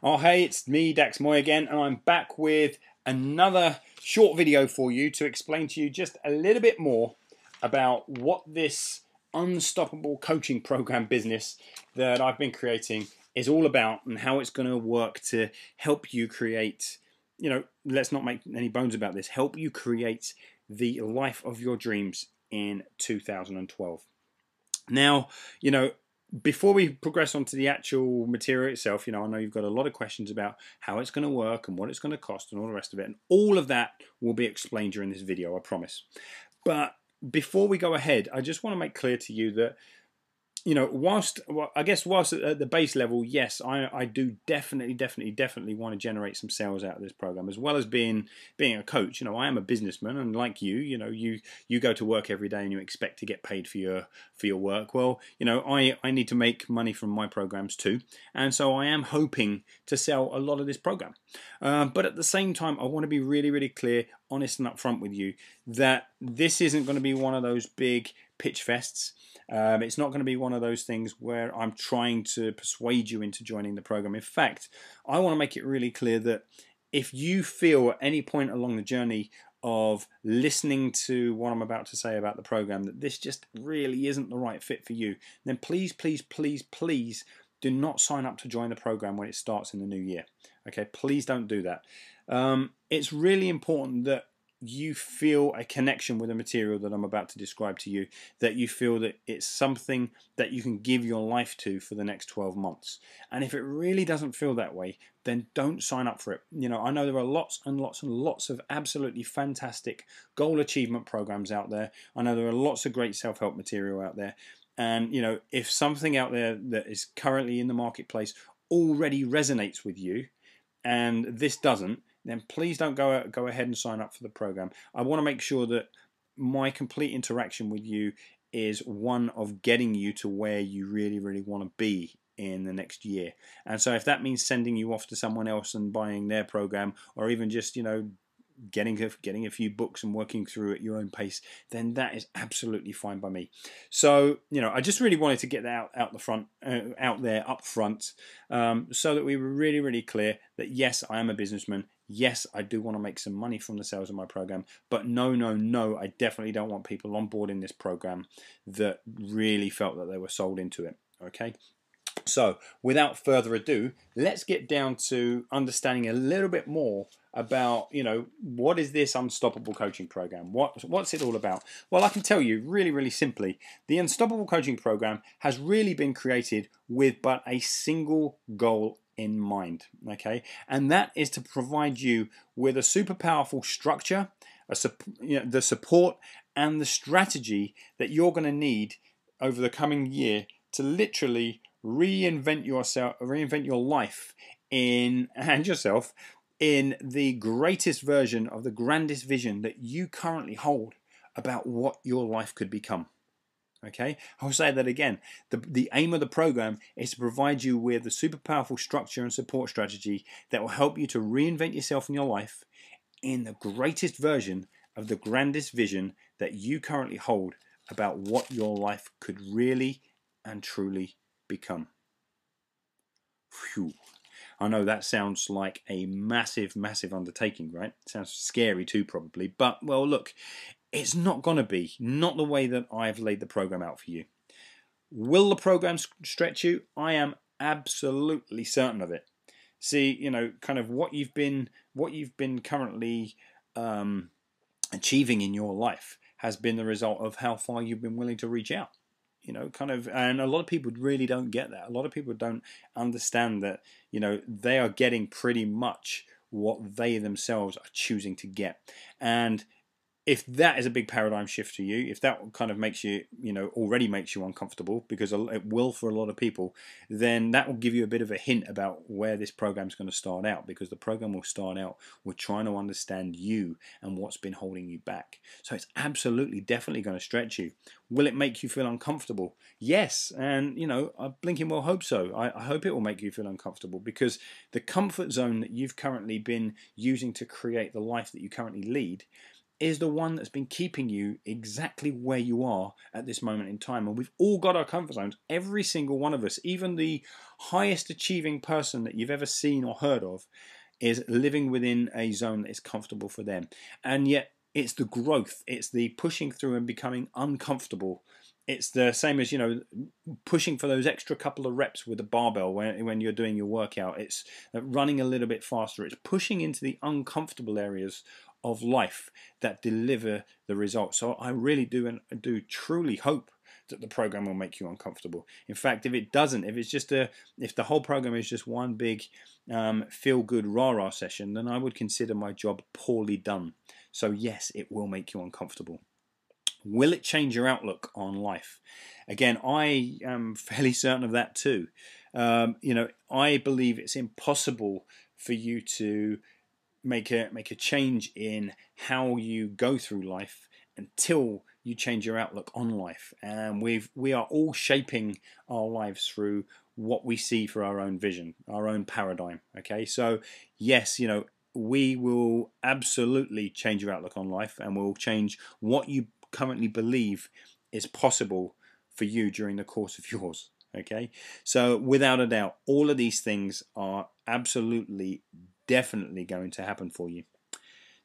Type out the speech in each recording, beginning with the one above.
Oh hey, it's me, Dax Moy again, and I'm back with another short video for you to explain to you just a little bit more about what this unstoppable coaching program business that I've been creating is all about and how it's going to work to help you create, let's not make any bones about this, help you create the life of your dreams in 2012. Now, before we progress on to the actual material itself, I know you've got a lot of questions about how it's going to work and what it's going to cost and all the rest of it. And all of that will be explained during this video, I promise. But before we go ahead, I just want to make clear to you that, whilst at the base level, yes, I do definitely want to generate some sales out of this program, as well as being a coach. I am a businessman, and like you go to work every day and you expect to get paid for your work. Well, I need to make money from my programs too, and so I am hoping to sell a lot of this program. But at the same time, I want to be really clear, honest and upfront with you that this isn't going to be one of those big pitch fests. It's not going to be one of those things where I'm trying to persuade you into joining the program. In fact, I want to make it really clear that if you feel at any point along the journey of listening to what I'm about to say about the program that this just really isn't the right fit for you, then please do not sign up to join the program when it starts in the new year. Okay, please don't do that. It's really important that you feel a connection with the material that I'm about to describe to you, that you feel that it's something that you can give your life to for the next 12 months. And if it really doesn't feel that way, then don't sign up for it. I know there are lots and lots of absolutely fantastic goal achievement programs out there. I know there are lots of great self-help material out there. And, if something out there that is currently in the marketplace already resonates with you and this doesn't, then please don't go ahead and sign up for the program. I want to make sure that my complete interaction with you is one of getting you to where you really want to be in the next year. And so if that means sending you off to someone else and buying their program, or even just, getting a few books and working through at your own pace, then that is absolutely fine by me. So I just really wanted to get that out there up front, so that we were really clear that yes, I am a businessman. Yes, I do want to make some money from the sales of my program, but no, I definitely don't want people on board in this program that really felt that they were sold into it. Okay. So without further ado, let's get down to understanding a little bit more about, what is this Unstoppable Coaching Program? What's it all about? Well, I can tell you really simply, the Unstoppable Coaching Program has really been created with but a single goal in mind, okay? And that is to provide you with a super powerful structure, the support and the strategy that you're going to need over the coming year to literally reinvent your life and yourself in the greatest version of the grandest vision that you currently hold about what your life could become. Okay, I'll say that again. The aim of the program is to provide you with a super powerful structure and support strategy that will help you to reinvent yourself in your life in the greatest version of the grandest vision that you currently hold about what your life could really and truly become. Phew. I know that sounds like a massive undertaking, right? It sounds scary too, probably. But, well, look, it's not going to be. Not the way that I've laid the program out for you. Will the program stretch you? I am absolutely certain of it. See, kind of what you've been currently achieving in your life has been the result of how far you've been willing to reach out. And a lot of people really don't get that. A lot of people don't understand that, they are getting pretty much what they themselves are choosing to get. And if that is a big paradigm shift for you, if that kind of makes you, already makes you uncomfortable, because it will for a lot of people, then that will give you a bit of a hint about where this program is going to start out, because the program will start out with trying to understand you and what's been holding you back. So it's absolutely, definitely going to stretch you. Will it make you feel uncomfortable? Yes, and I blinking well hope so. I hope it will make you feel uncomfortable, because the comfort zone that you've currently been using to create the life that you currently lead is the one that's been keeping you exactly where you are at this moment in time. And we've all got our comfort zones, every single one of us. Even the highest achieving person that you've ever seen or heard of is living within a zone that is comfortable for them. And yet it's the growth, it's the pushing through and becoming uncomfortable. It's the same as, pushing for those extra couple of reps with a barbell when you're doing your workout. It's running a little bit faster. It's pushing into the uncomfortable areas of life that deliver the results. So I really do truly hope that the program will make you uncomfortable. In fact, if it doesn't, if the whole program is just one big feel-good rah-rah session, then I would consider my job poorly done. So yes, it will make you uncomfortable. Will it change your outlook on life? Again, I am fairly certain of that too. I believe it's impossible for you to make a change in how you go through life until you change your outlook on life. And we are all shaping our lives through what we see for our own vision, our own paradigm. Okay, so yes, we will absolutely change your outlook on life, and we'll change what you currently believe is possible for you during the course of yours. Okay, so without a doubt, all of these things are absolutely, definitely going to happen for you.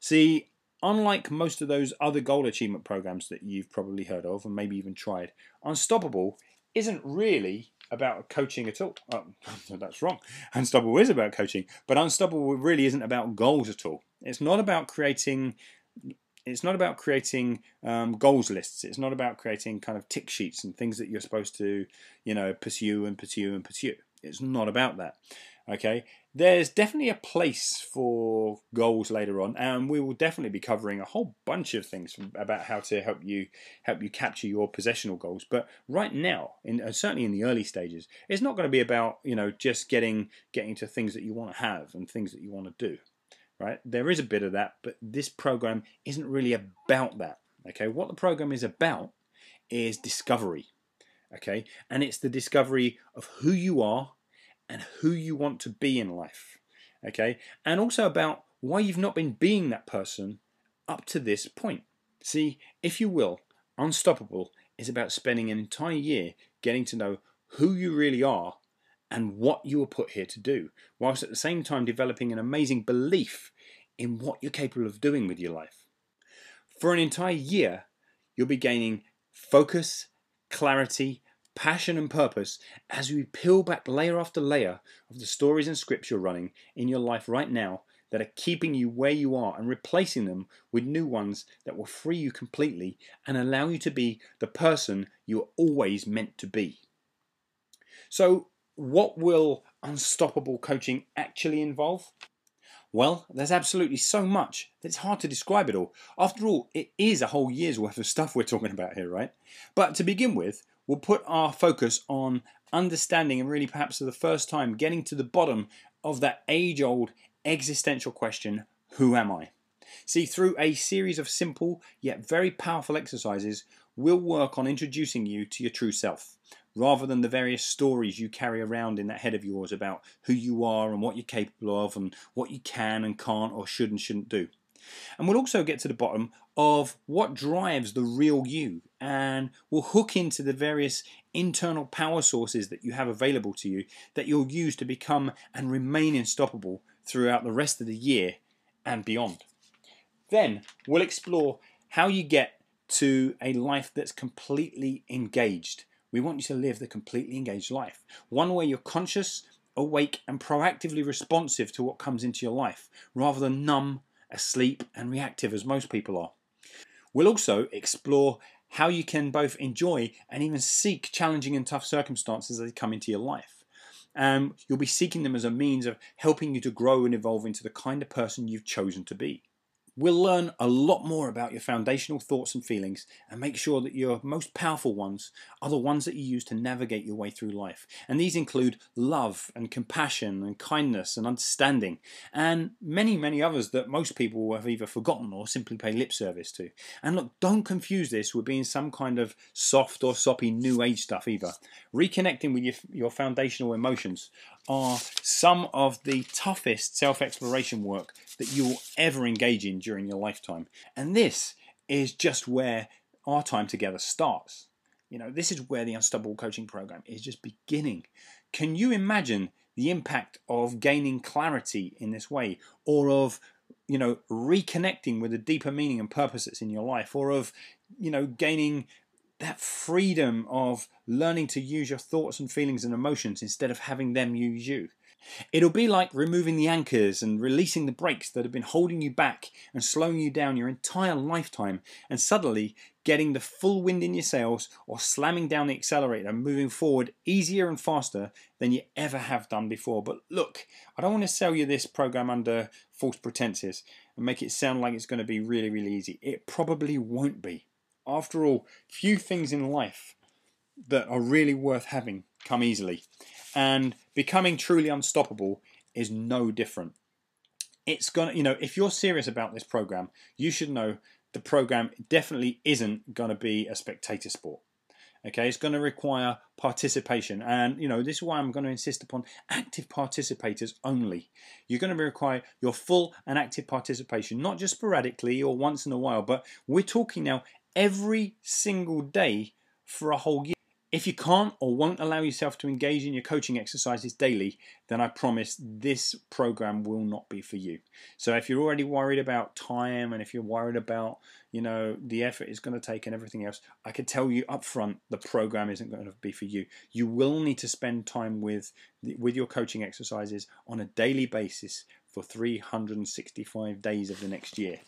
See, unlike most of those other goal achievement programs that you've probably heard of and maybe even tried, Unstoppable isn't really about coaching at all. Oh, that's wrong. Unstoppable is about coaching, but Unstoppable really isn't about goals at all. It's not about creating goals lists. It's not about creating kind of tick sheets and things that you're supposed to, pursue and pursue and pursue. It's not about that. Okay, there's definitely a place for goals later on, and we will definitely be covering a whole bunch of things about how to help you capture your possessional goals. But right now, certainly in the early stages, it's not going to be about just getting to things that you want to have and things that you want to do. Right? There is a bit of that, but this program isn't really about that. Okay, what the program is about is discovery. Okay, and it's the discovery of who you are and who you want to be in life. Okay, and also about why you've not been being that person up to this point. See, if you will, Unstoppable is about spending an entire year getting to know who you really are and what you were put here to do, whilst at the same time developing an amazing belief in what you're capable of doing with your life. For an entire year, you'll be gaining focus, clarity, passion and purpose as we peel back layer after layer of the stories and scripts you're running in your life right now that are keeping you where you are and replacing them with new ones that will free you completely and allow you to be the person you're always meant to be. So, what will Unstoppable coaching actually involve? Well, there's absolutely so much that it's hard to describe it all. After all, it is a whole year's worth of stuff we're talking about here, right? But to begin with, we'll put our focus on understanding and really perhaps for the first time getting to the bottom of that age-old existential question, who am I? See, through a series of simple yet very powerful exercises, we'll work on introducing you to your true self, rather than the various stories you carry around in that head of yours about who you are and what you're capable of and what you can and can't or should and shouldn't do. And we'll also get to the bottom of what drives the real you, and we'll hook into the various internal power sources that you have available to you that you'll use to become and remain unstoppable throughout the rest of the year and beyond. Then we'll explore how you get to a life that's completely engaged. We want you to live the completely engaged life. One where you're conscious, awake, and proactively responsive to what comes into your life, rather than numb, asleep, and reactive as most people are. We'll also explore how you can both enjoy and even seek challenging and tough circumstances as they come into your life. You'll be seeking them as a means of helping you to grow and evolve into the kind of person you've chosen to be. We'll learn a lot more about your foundational thoughts and feelings and make sure that your most powerful ones are the ones that you use to navigate your way through life. And these include love and compassion and kindness and understanding and many, many others that most people have either forgotten or simply pay lip service to. And look, don't confuse this with being some kind of soft or soppy new age stuff either. Reconnecting with your foundational emotions are some of the toughest self-exploration work that you will ever engage in during your lifetime. And this is just where our time together starts. You know, this is where the Unstoppable Coaching Program is just beginning. Can you imagine the impact of gaining clarity in this way, or of, you know, reconnecting with a deeper meaning and purpose that's in your life, or of, you know, gaining that freedom of learning to use your thoughts and feelings and emotions instead of having them use you? It'll be like removing the anchors and releasing the brakes that have been holding you back and slowing you down your entire lifetime, and suddenly getting the full wind in your sails, or slamming down the accelerator and moving forward easier and faster than you ever have done before. But look, I don't want to sell you this program under false pretenses and make it sound like it's going to be really, really easy. It probably won't be. After all, few things in life that are really worth having come easily. And becoming truly unstoppable is no different. It's gonna, you know, if you're serious about this program, you should know the program definitely isn't going to be a spectator sport. Okay, it's going to require participation, and you know, this is why I'm going to insist upon active participators only. You're going to require your full and active participation, not just sporadically or once in a while, but we're talking now every single day for a whole year. If you can't or won't allow yourself to engage in your coaching exercises daily, then I promise this program will not be for you. So if you're already worried about time, and if you're worried about, you know, the effort it's going to take and everything else, I can tell you up front, the program isn't going to be for you. You will need to spend time with your coaching exercises on a daily basis for 365 days of the next year.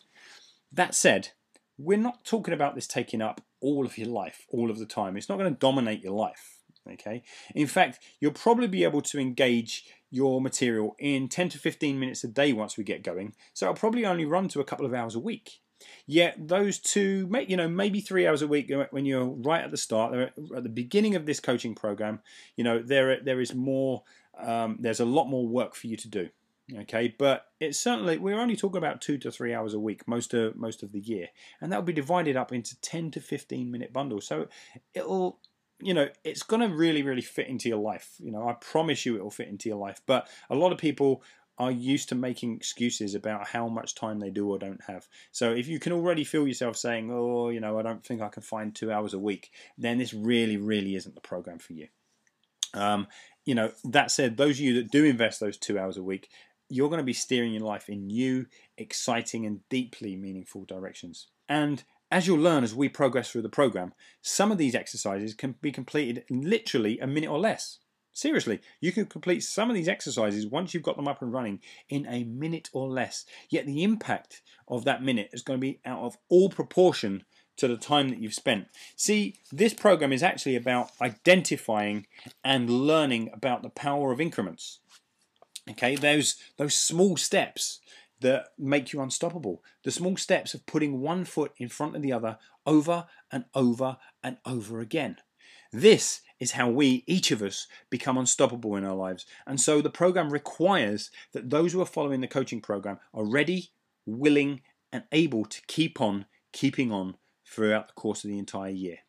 That said, we're not talking about this taking up all of your life, all of the time. It's not going to dominate your life, okay? In fact, you'll probably be able to engage your material in 10 to 15 minutes a day once we get going. So it'll probably only run to a couple of hours a week. Yet those two, you know, maybe 3 hours a week when you're right at the start, at the beginning of this coaching program, you know, there is more, there's a lot more work for you to do. Okay, but it's certainly, we're only talking about 2 to 3 hours a week most of the year, and that will be divided up into 10 to 15 minute bundles. So it'll, you know, it's going to really, really fit into your life. You know, I promise you it will fit into your life. But a lot of people are used to making excuses about how much time they do or don't have. So if you can already feel yourself saying, oh, you know, I don't think I can find 2 hours a week, then this really, really isn't the program for you. You know, that said, those of you that do invest those 2 hours a week, you're going to be steering your life in new, exciting, and deeply meaningful directions. And as you'll learn as we progress through the program, some of these exercises can be completed in literally a minute or less. Seriously, you can complete some of these exercises once you've got them up and running in a minute or less. Yet the impact of that minute is going to be out of all proportion to the time that you've spent. See, this program is actually about identifying and learning about the power of increments. Okay, those small steps that make you unstoppable. The small steps of putting one foot in front of the other over and over and over again. This is how we, each of us, become unstoppable in our lives. And so the program requires that those who are following the coaching program are ready, willing, and able to keep on keeping on throughout the course of the entire year.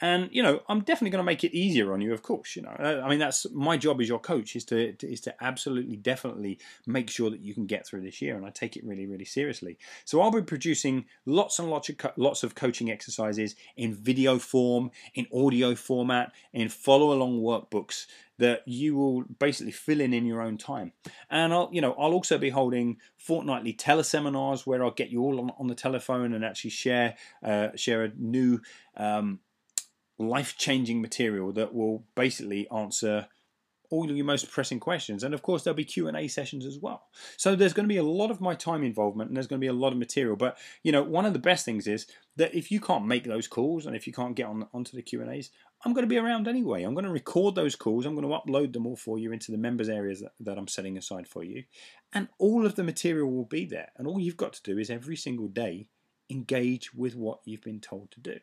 And, you know, I'm definitely going to make it easier on you, of course. You know, I mean, that's my job as your coach, is to absolutely, definitely make sure that you can get through this year. And I take it really, really seriously. So I'll be producing lots and lots of coaching exercises in video form, in audio format, in follow-along workbooks that you will basically fill in your own time. And I'll also be holding fortnightly teleseminars where I'll get you all on the telephone and actually share a new life-changing material that will basically answer all of your most pressing questions. And of course there'll be Q&A sessions as well. So there's going to be a lot of my time involvement, and there's going to be a lot of material. But you know, one of the best things is that if you can't make those calls, and if you can't get onto the Q&As, I'm going to be around anyway. I'm going to record those calls. I'm going to upload them all for you into the members areas that I'm setting aside for you. And all of the material will be there. And all you've got to do is every single day engage with what you've been told to do.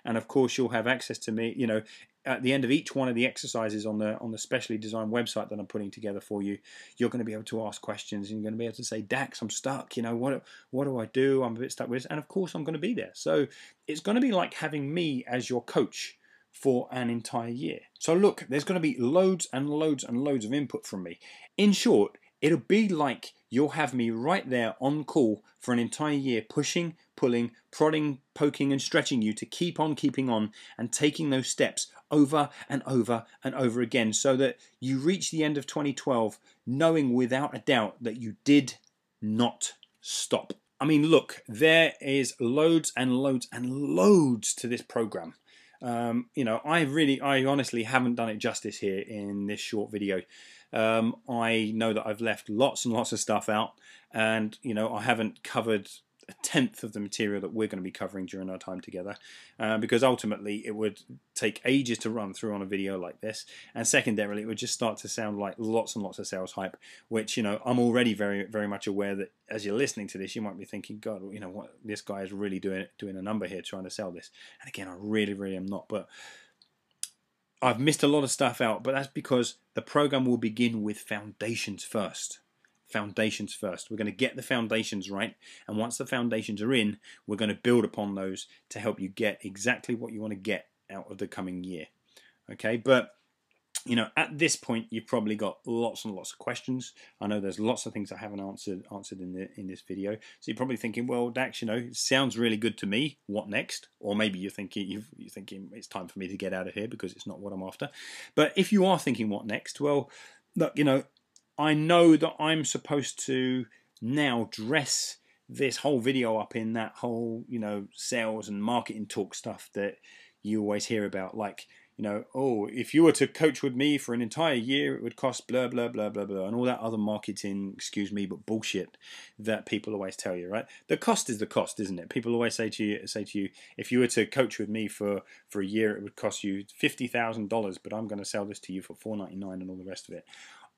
And of course, you'll have access to me, you know, at the end of each one of the exercises on the specially designed website that I'm putting together for you. You're going to be able to ask questions, and you're going to be able to say, Dax, I'm stuck, you know, what do I do? I'm a bit stuck with this. And of course, I'm going to be there. So it's going to be like having me as your coach for an entire year. So look, there's going to be loads and loads and loads of input from me. In short, it'll be like you'll have me right there on call for an entire year, pushing, pulling, prodding, poking and stretching you to keep on keeping on and taking those steps over and over and over again, so that you reach the end of 2012 knowing without a doubt that you did not stop. I mean, look, there is loads and loads and loads to this program. You know, I honestly haven't done it justice here in this short video. I know that I've left lots and lots of stuff out, and you know, I haven't covered a tenth of the material that we're going to be covering during our time together, because ultimately it would take ages to run through on a video like this, and secondarily it would just start to sound like lots and lots of sales hype, which, you know, I'm already very much aware that as you're listening to this you might be thinking, God, you know what, this guy is really doing a number here trying to sell this. And again, I really am not, but I've missed a lot of stuff out, but that's because the program will begin with foundations first. Foundations first. We're going to get the foundations right, and once the foundations are in, we're going to build upon those to help you get exactly what you want to get out of the coming year. Okay, but you know, at this point you've probably got lots and lots of questions. I know there's lots of things I haven't answered in this video, so you're probably thinking, well, Dax, you know, it sounds really good to me, what next? Or maybe you're thinking it's time for me to get out of here because it's not what I'm after. But if you are thinking what next, well, look, you know, I know that I'm supposed to now dress this whole video up in that whole, you know, sales and marketing talk stuff that you always hear about, like, you know, oh, if you were to coach with me for an entire year, it would cost blah, blah, blah, blah, blah, and all that other marketing, excuse me, but bullshit that people always tell you, right? The cost is the cost, isn't it? People always say to you, if you were to coach with me for a year, it would cost you $50,000, but I'm going to sell this to you for $4.99 and all the rest of it.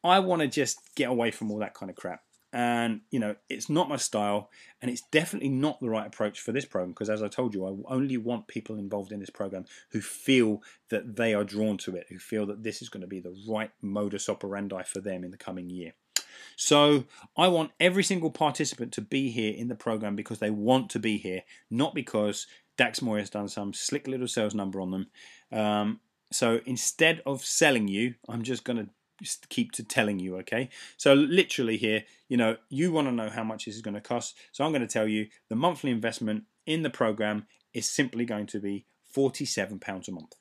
I want to just get away from all that kind of crap. And, you know, it's not my style, and it's definitely not the right approach for this program, because as I told you, I only want people involved in this program who feel that they are drawn to it, who feel that this is going to be the right modus operandi for them in the coming year. So I want every single participant to be here in the program because they want to be here, not because Dax Moy has done some slick little sales number on them. So instead of selling you, I'm just going to keep to telling you, okay? So literally here, you know, you want to know how much this is going to cost, so I'm going to tell you the monthly investment in the program is simply going to be £47 a month.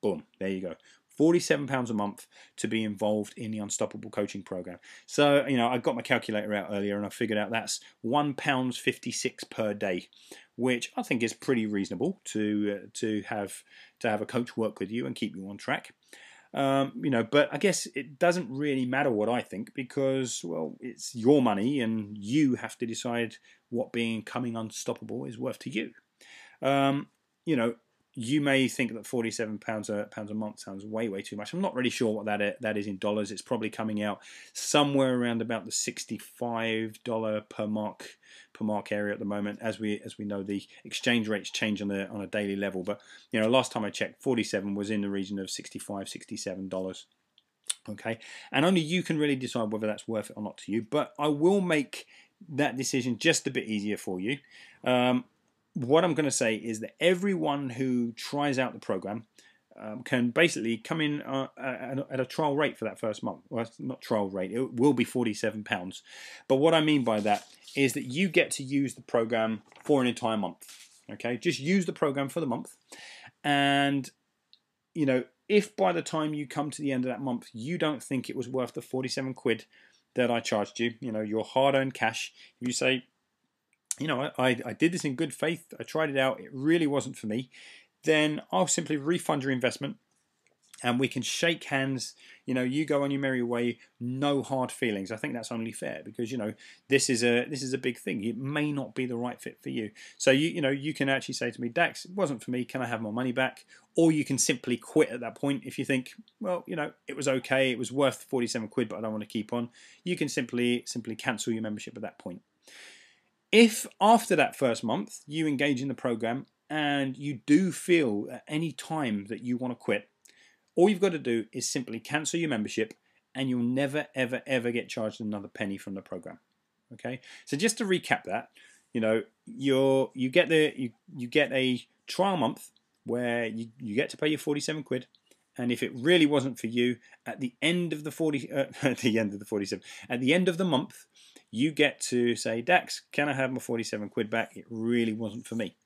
Boom, there you go. £47 a month to be involved in the Unstoppable Coaching Program. So, you know, I got my calculator out earlier and I figured out that's £1.56 per day, which I think is pretty reasonable to have a coach work with you and keep you on track. You know, but I guess it doesn't really matter what I think, because, well, it's your money and you have to decide what becoming unstoppable is worth to you. You know, you may think that £47 a month sounds way too much. I'm not really sure what that is in dollars. It's probably coming out somewhere around about the $65 per mark area at the moment. As we know, the exchange rates change on a daily level. But you know, last time I checked, 47 was in the region of $65, $67. Okay, and only you can really decide whether that's worth it or not to you. But I will make that decision just a bit easier for you. What I'm going to say is that everyone who tries out the program can basically come in at a trial rate for that first month. Well, it's not trial rate, it will be £47. But what I mean by that is that you get to use the program for an entire month. Okay, just use the program for the month. And, you know, if by the time you come to the end of that month, you don't think it was worth the 47 quid that I charged you, you know, your hard-earned cash, you say, you know, I did this in good faith, I tried it out, it really wasn't for me, then I'll simply refund your investment and we can shake hands. You know, you go on your merry way, no hard feelings. I think that's only fair, because, you know, this is a big thing. It may not be the right fit for you. So you know, you can actually say to me, Dax, it wasn't for me, can I have my money back? Or you can simply quit at that point. If you think, well, you know, it was okay, it was worth 47 quid, but I don't want to keep on, you can simply cancel your membership at that point. If after that first month you engage in the program and you do feel at any time that you want to quit, all you've got to do is simply cancel your membership and you'll never, ever get charged another penny from the program. Okay? So just to recap that, you know, you get a trial month where you get to pay your 47 quid. And if it really wasn't for you, at the end of the 47, at the end of the month, you get to say, Dax, can I have my 47 quid back? It really wasn't for me.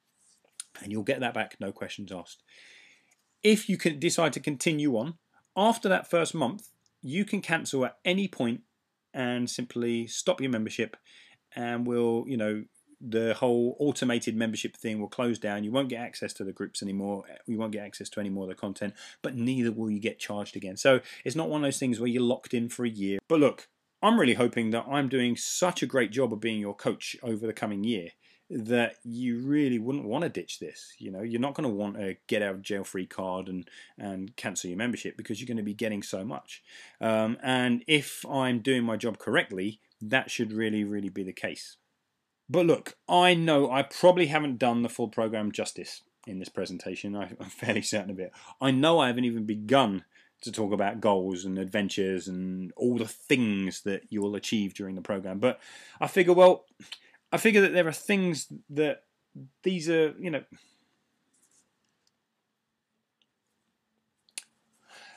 And you'll get that back, no questions asked. If you can decide to continue on, after that first month, you can cancel at any point and simply stop your membership, and we'll, the whole automated membership thing will close down. You won't get access to the groups anymore. You won't get access to any more of the content, but neither will you get charged again. So it's not one of those things where you're locked in for a year. But look, I'm really hoping that I'm doing such a great job of being your coach over the coming year that you really wouldn't want to ditch this. You're not going to want a get out of jail free card and cancel your membership, because you're going to be getting so much. And if I'm doing my job correctly, that should really, really be the case. But look, I know I probably haven't done the full program justice in this presentation. I'm fairly certain of it. I know I haven't even begun to talk about goals and adventures and all the things that you will achieve during the program. But I figure that there are things that these are,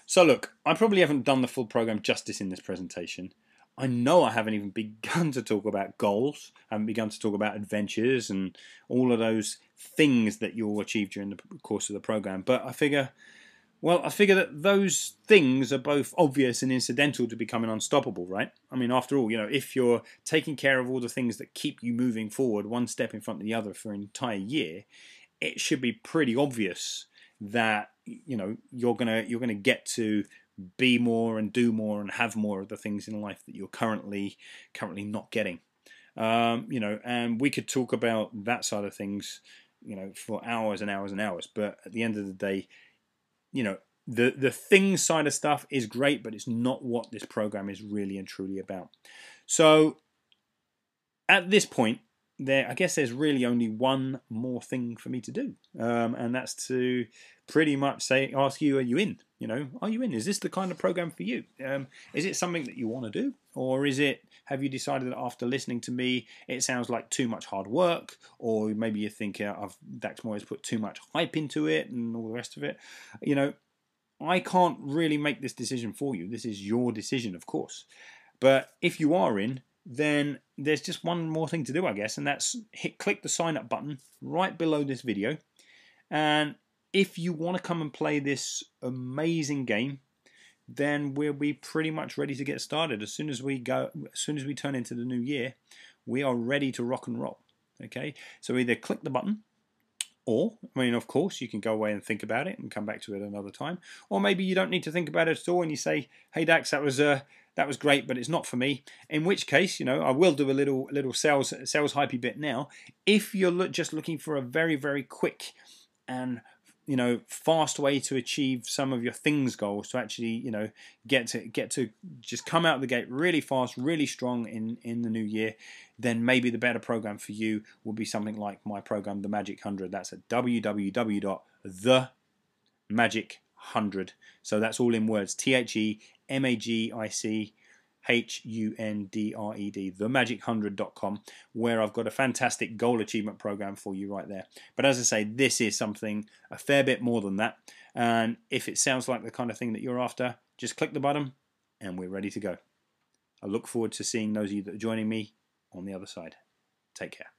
So look, I probably haven't done the full program justice in this presentation. I know I haven't even begun to talk about goals. I haven't begun to talk about adventures and all of those things that you'll achieve during the course of the program. But I figure that those things are both obvious and incidental to becoming unstoppable, right? I mean, after all, if you're taking care of all the things that keep you moving forward one step in front of the other for an entire year, it should be pretty obvious that you're gonna get to be more and do more and have more of the things in life that you're currently not getting. And we could talk about that side of things, for hours and hours and hours. But at the end of the day, the things side of stuff is great, but it's not what this program is really and truly about. So at this point, I guess there's really only one more thing for me to do, and that's to pretty much ask you, are you in? Are you in? Is this the kind of program for you? Is it something that you want to do, or have you decided that after listening to me, it sounds like too much hard work, or maybe you think Dax Moy has put too much hype into it and all the rest of it? I can't really make this decision for you. This is your decision, of course. But if you are in, then there's just one more thing to do, I guess, and that's click the sign up button right below this video. And if you want to come and play this amazing game, then we'll be pretty much ready to get started. As soon as we turn into the new year, we are ready to rock and roll. Okay, so either click the button, or, of course, you can go away and think about it and come back to it another time. Or maybe you don't need to think about it at all, and you say, "Hey Dax, that was great, but it's not for me." In which case, I will do a little sales hypey bit now. If you're just looking for a very, very quick and fast way to achieve some of your things goals, to actually get to just come out of the gate really fast, really strong in the new year, then maybe the better program for you will be something like my program, The Magic 100. That's at www.themagic100. So that's all in words: THEMAGIC HUNDRED, themagic100.com, where I've got a fantastic goal achievement program for you right there. But as I say, this is something a fair bit more than that. And if it sounds like the kind of thing that you're after, just click the button and we're ready to go. I look forward to seeing those of you that are joining me on the other side. Take care.